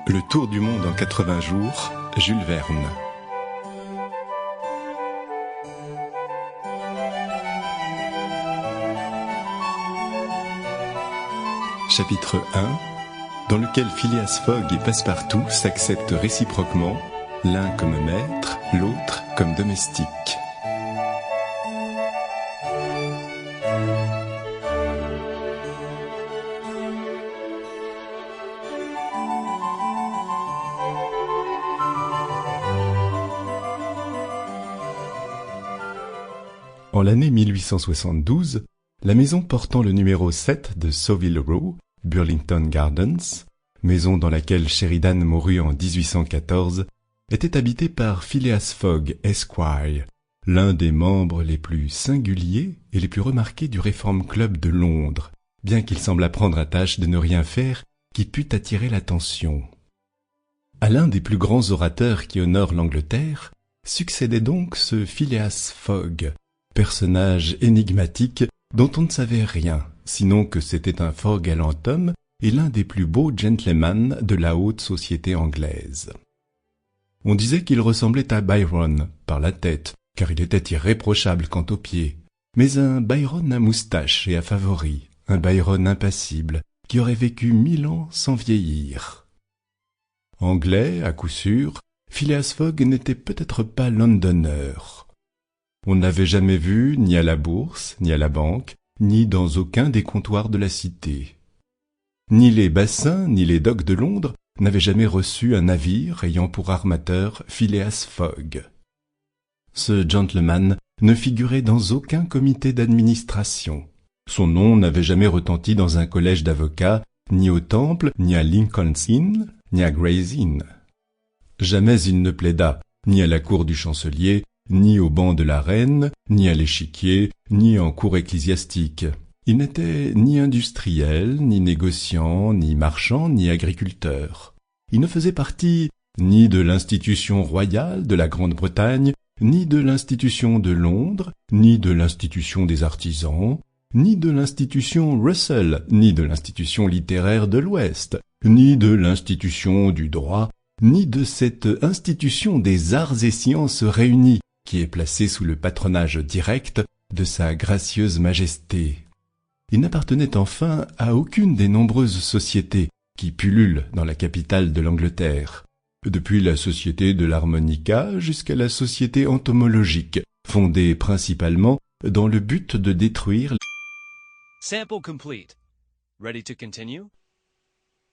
Le tour du monde en 80 jours, Jules Verne. Chapitre 1, dans lequel Phileas Fogg et Passepartout s'acceptent réciproquement, l'un comme maître, l'autre comme domestique. En l'année 1872, la maison portant le numéro 7 de Savile Row, Burlington Gardens, maison dans laquelle Sheridan mourut en 1814, était habitée par Phileas Fogg, Esquire, l'un des membres les plus singuliers et les plus remarqués du Reform Club de Londres, bien qu'il semblât prendre à tâche de ne rien faire qui pût attirer l'attention. À l'un des plus grands orateurs qui honorent l'Angleterre, succédait donc ce Phileas Fogg, personnage énigmatique dont on ne savait rien, sinon que c'était un fort galant homme et l'un des plus beaux gentlemen de la haute société anglaise. On disait qu'il ressemblait à Byron par la tête, car il était irréprochable quant aux pieds, mais un Byron à moustache et à favoris, un Byron impassible, qui aurait vécu 1000 ans sans vieillir. Anglais, à coup sûr, Phileas Fogg n'était peut-être pas londonneur. On ne l'avait jamais vu ni à la bourse, ni à la banque, ni dans aucun des comptoirs de la cité. Ni les bassins, ni les docks de Londres n'avaient jamais reçu un navire ayant pour armateur Phileas Fogg. Ce gentleman ne figurait dans aucun comité d'administration. Son nom n'avait jamais retenti dans un collège d'avocats, ni au Temple, ni à Lincoln's Inn, ni à Gray's Inn. Jamais il ne plaida, ni à la cour du chancelier, ni au banc de la reine, ni à l'échiquier, ni en cour ecclésiastique. Il n'était ni industriel, ni négociant, ni marchand, ni agriculteur. Il ne faisait partie ni de l'institution royale de la Grande-Bretagne, ni de l'institution de Londres, ni de l'institution des artisans, ni de l'institution Russell, ni de l'institution littéraire de l'Ouest, ni de l'institution du droit, ni de cette institution des arts et sciences réunis, qui est placée sous le patronage direct de sa gracieuse majesté. Il n'appartenait enfin à aucune des nombreuses sociétés qui pullulent dans la capitale de l'Angleterre, depuis la société de l'harmonica jusqu'à la société entomologique, fondée principalement dans le but de détruire. Sample complete. Ready to continue?